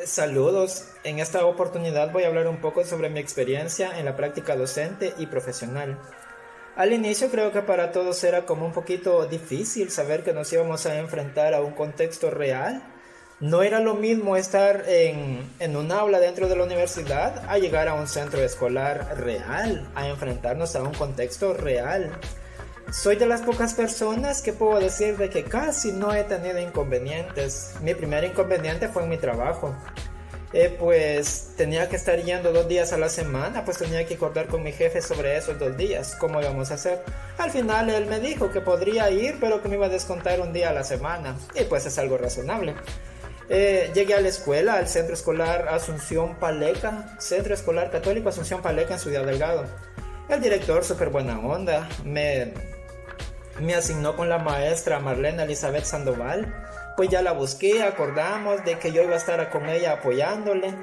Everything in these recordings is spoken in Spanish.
Saludos, en esta oportunidad voy a hablar un poco sobre mi experiencia en la práctica docente y profesional. Al inicio creo que para todos era como un poquito difícil saber que nos íbamos a enfrentar a un contexto real. No era lo mismo estar en un aula dentro de la universidad a llegar a un centro escolar real, a enfrentarnos a un contexto real. Soy de las pocas personas que puedo decir de que casi no he tenido inconvenientes. Mi primer inconveniente fue en mi trabajo. Pues tenía que estar yendo 2 días a la semana, pues tenía que acordar con mi jefe sobre esos 2 días, cómo íbamos a hacer. Al final él me dijo que podría ir, pero que me iba a descontar un día a la semana, y pues es algo razonable. Llegué a la escuela, al Centro Escolar Asunción Paleca, Centro Escolar Católico Asunción Paleca en Ciudad Delgado. El director, súper buena onda, me asignó con la maestra Marlene Elizabeth Sandoval. Pues ya la busqué, acordamos de que yo iba a estar con ella apoyándole.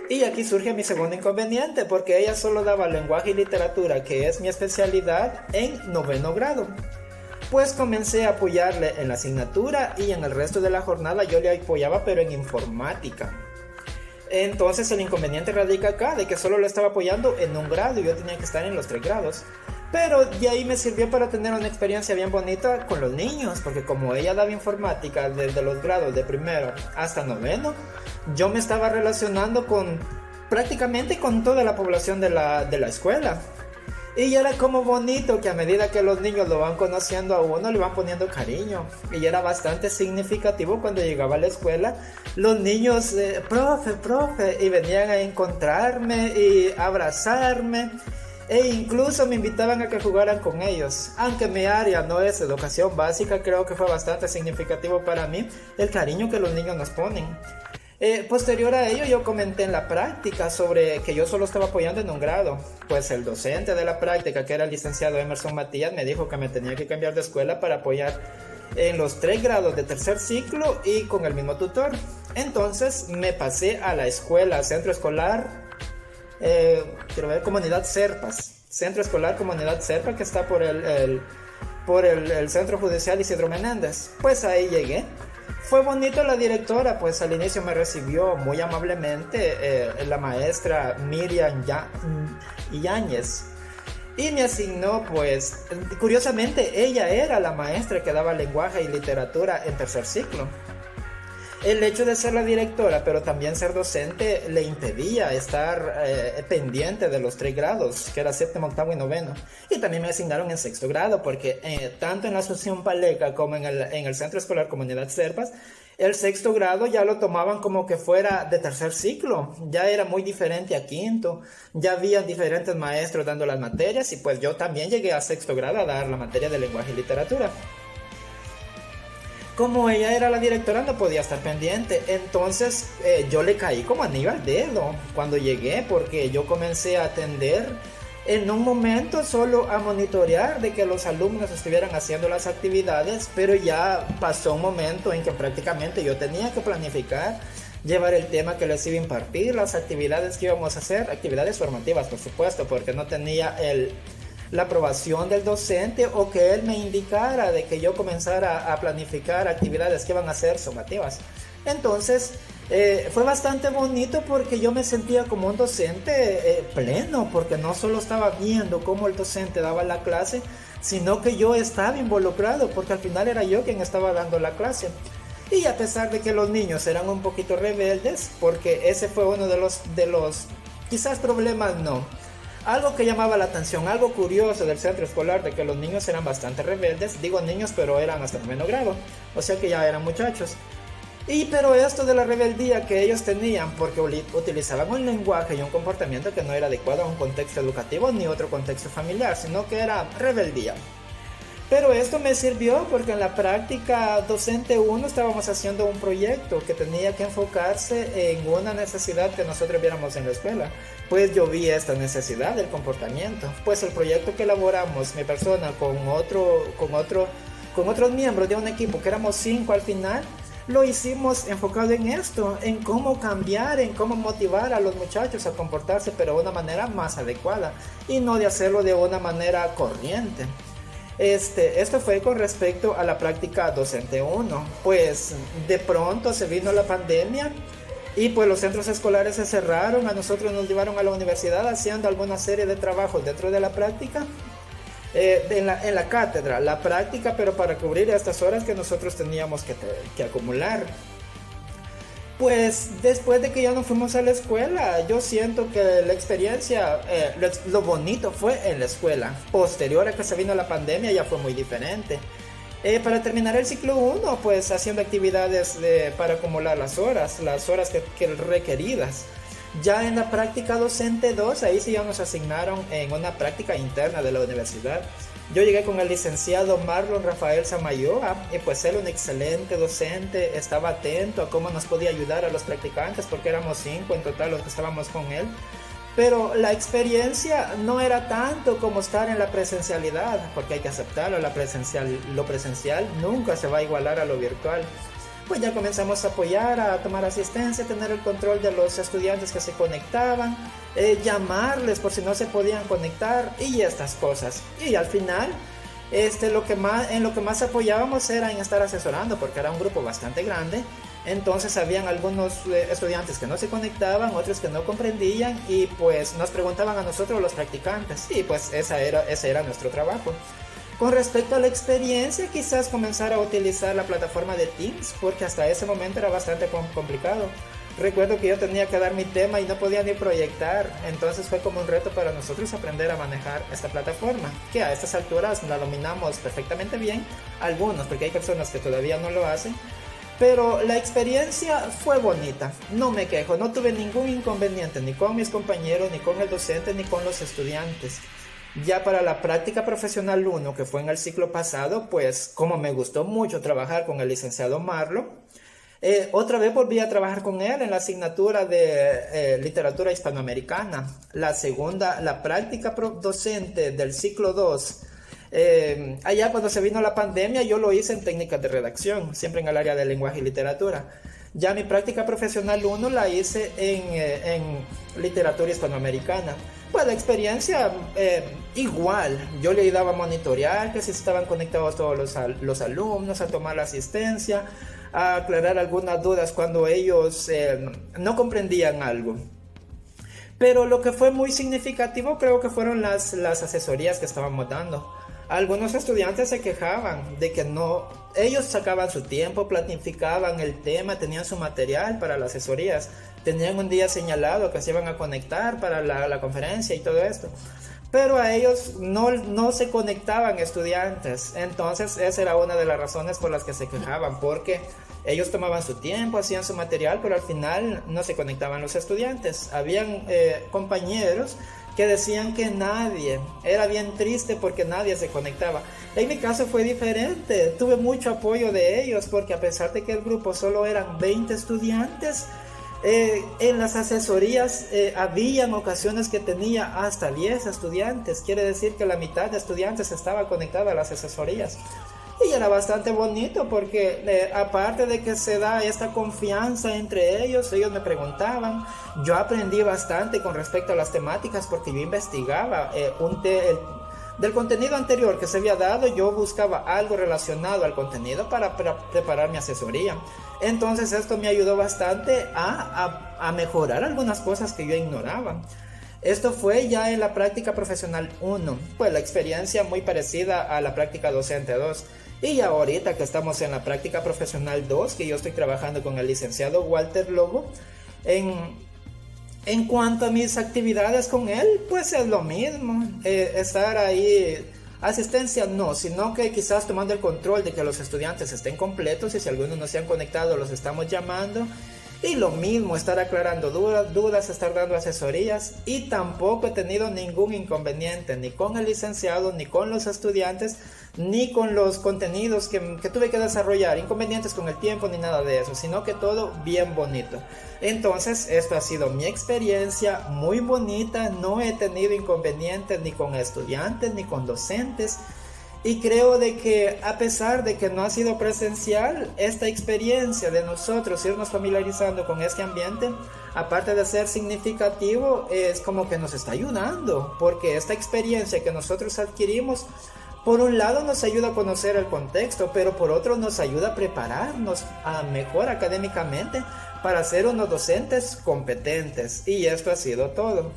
Y aquí surge mi segundo inconveniente, porque ella solo daba lenguaje y literatura, que es mi especialidad, en noveno grado. Pues comencé a apoyarle en la asignatura y en el resto de la jornada yo le apoyaba, pero en informática. Entonces el inconveniente radica acá, de que solo le estaba apoyando en un grado y yo tenía que estar en los 3 grados. Pero de ahí me sirvió para tener una experiencia bien bonita con los niños, porque como ella daba informática desde los grados de primero hasta noveno, yo me estaba relacionando con prácticamente con toda la población de la escuela. Y era como bonito que a medida que los niños lo van conociendo a uno, le van poniendo cariño. Y era bastante significativo cuando llegaba a la escuela, los niños, profe, profe, y venían a encontrarme y abrazarme. E incluso me invitaban a que jugaran con ellos. Aunque mi área no es educación básica, creo que fue bastante significativo para mí el cariño que los niños nos ponen. Posterior a ello yo comenté en la práctica sobre que yo solo estaba apoyando en un grado. Pues el docente de la práctica, que era el licenciado Emerson Matías, me dijo que me tenía que cambiar de escuela para apoyar en los 3 grados de tercer ciclo y con el mismo tutor. Entonces me pasé a la escuela, centro escolar, quiero ver, Comunidad Serpas, Centro Escolar Comunidad Serpa, que está por el Centro Judicial Isidro Menéndez. Pues ahí llegué. Fue bonito, la directora, pues al inicio me recibió muy amablemente, la maestra Miriam Yáñez, y me asignó, pues, curiosamente, ella era la maestra que daba lenguaje y literatura en tercer ciclo. El hecho de ser la directora, pero también ser docente, le impedía estar pendiente de los 3 grados, que era séptimo, octavo y noveno. Y también me asignaron en sexto grado, porque tanto en la Asunción Paleca como en el Centro Escolar Comunidad Serpas, el sexto grado ya lo tomaban como que fuera de tercer ciclo. Ya era muy diferente a quinto. Ya había diferentes maestros dando las materias, y pues yo también llegué a sexto grado a dar la materia de lenguaje y literatura. Como ella era la directora, no podía estar pendiente. Entonces yo le caí como anillo al dedo cuando llegué, porque yo comencé a atender en un momento solo a monitorear de que los alumnos estuvieran haciendo las actividades, pero ya pasó un momento en que prácticamente yo tenía que planificar, llevar el tema que les iba a impartir, las actividades que íbamos a hacer, actividades formativas por supuesto, porque no tenía la aprobación del docente o que él me indicara de que yo comenzara a planificar actividades que iban a ser sumativas. Entonces fue bastante bonito, porque yo me sentía como un docente pleno, porque no solo estaba viendo cómo el docente daba la clase, sino que yo estaba involucrado, porque al final era yo quien estaba dando la clase. Y a pesar de que los niños eran un poquito rebeldes, porque ese fue uno de los quizás problemas, no, algo que llamaba la atención, algo curioso del centro escolar, de que los niños eran bastante rebeldes. Digo niños, pero eran hasta noveno grado, o sea que ya eran muchachos. Pero esto de la rebeldía que ellos tenían, porque utilizaban un lenguaje y un comportamiento que no era adecuado a un contexto educativo ni otro contexto familiar, sino que era rebeldía. Pero esto me sirvió, porque en la práctica docente 1 estábamos haciendo un proyecto que tenía que enfocarse en una necesidad que nosotros viéramos en la escuela. Pues yo vi esta necesidad del comportamiento. Pues el proyecto que elaboramos, mi persona con otros miembros de un equipo, que éramos 5 al final, lo hicimos enfocado en esto, en cómo cambiar, en cómo motivar a los muchachos a comportarse, pero de una manera más adecuada y no de hacerlo de una manera corriente. Esto fue con respecto a la práctica docente 1. Pues de pronto se vino la pandemia Y pues los centros escolares se cerraron, a nosotros nos llevaron a la universidad haciendo alguna serie de trabajos dentro de la práctica, en la cátedra, la práctica, pero para cubrir estas horas que nosotros teníamos que acumular. Pues después de que ya nos fuimos a la escuela, yo siento que la experiencia, lo bonito fue en la escuela. Posterior a que se vino la pandemia ya fue muy diferente. Para terminar el ciclo 1, pues haciendo actividades para acumular las horas que requeridas. Ya en la práctica docente 2, ahí sí ya nos asignaron en una práctica interna de la universidad. Yo llegué con el licenciado Marlon Rafael Samayoa y pues él un excelente docente, estaba atento a cómo nos podía ayudar a los practicantes porque éramos 5 en total los que estábamos con él. Pero la experiencia no era tanto como estar en la presencialidad, porque hay que aceptarlo, lo presencial nunca se va a igualar a lo virtual. Pues ya comenzamos a apoyar, a tomar asistencia, tener el control de los estudiantes que se conectaban, llamarles por si no se podían conectar y estas cosas. Y al final, en lo que más apoyábamos era en estar asesorando, porque era un grupo bastante grande. Entonces habían algunos estudiantes que no se conectaban, otros que no comprendían y pues nos preguntaban a nosotros los practicantes y pues ese era nuestro trabajo. Con respecto a la experiencia, quizás comenzar a utilizar la plataforma de Teams porque hasta ese momento era bastante complicado. Recuerdo que yo tenía que dar mi tema y no podía ni proyectar, entonces fue como un reto para nosotros aprender a manejar esta plataforma, que a estas alturas la dominamos perfectamente bien, algunos, porque hay personas que todavía no lo hacen. Pero la experiencia fue bonita, no me quejo, no tuve ningún inconveniente ni con mis compañeros, ni con el docente, ni con los estudiantes. Ya para la práctica profesional 1, que fue en el ciclo pasado, pues como me gustó mucho trabajar con el licenciado Marlo, otra vez volví a trabajar con él en la asignatura de literatura hispanoamericana. La práctica docente del ciclo 2. Allá cuando se vino la pandemia yo lo hice en técnicas de redacción, siempre en el área de lenguaje y literatura. Ya mi práctica profesional 1 la hice en literatura hispanoamericana. Pues la experiencia igual, yo le ayudaba a monitorear que si estaban conectados todos los alumnos, a tomar la asistencia, a aclarar algunas dudas cuando ellos no comprendían algo. Pero lo que fue muy significativo creo que fueron las asesorías que estábamos dando. Algunos estudiantes se quejaban de que ellos sacaban su tiempo, planificaban el tema, tenían su material para las asesorías, tenían un día señalado que se iban a conectar para la conferencia y todo esto. Pero a ellos no se conectaban estudiantes, entonces esa era una de las razones por las que se quejaban, porque ellos tomaban su tiempo, hacían su material, pero al final no se conectaban los estudiantes. Habían compañeros que decían que era bien triste porque nadie se conectaba. En mi caso fue diferente, tuve mucho apoyo de ellos porque a pesar de que el grupo solo eran 20 estudiantes, en las asesorías habían ocasiones que tenía hasta 10 estudiantes, quiere decir que la mitad de estudiantes estaba conectada a las asesorías. Y era bastante bonito porque aparte de que se da esta confianza entre ellos me preguntaban, yo aprendí bastante con respecto a las temáticas porque yo investigaba del contenido anterior que se había dado, yo buscaba algo relacionado al contenido para preparar mi asesoría. Entonces esto me ayudó bastante a mejorar algunas cosas que yo ignoraba. Esto fue ya en la práctica profesional 1, pues la experiencia muy parecida a la práctica docente 2. Y ahorita que estamos en la práctica profesional 2, que yo estoy trabajando con el licenciado Walter Lobo, en cuanto a mis actividades con él, pues es lo mismo, estar ahí, asistencia no, sino que quizás tomando el control de que los estudiantes estén completos y si algunos no se han conectado los estamos llamando. Y lo mismo, estar aclarando dudas, estar dando asesorías y tampoco he tenido ningún inconveniente ni con el licenciado, ni con los estudiantes, ni con los contenidos que tuve que desarrollar, inconvenientes con el tiempo ni nada de eso, sino que todo bien bonito. Entonces, esto ha sido mi experiencia muy bonita, no he tenido inconvenientes ni con estudiantes ni con docentes. Y creo de que a pesar de que no ha sido presencial, esta experiencia de nosotros irnos familiarizando con este ambiente, aparte de ser significativo, es como que nos está ayudando, porque esta experiencia que nosotros adquirimos, Por un lado nos ayuda a conocer el contexto, pero por otro nos ayuda a prepararnos a mejor académicamente para ser unos docentes competentes. Y esto ha sido todo.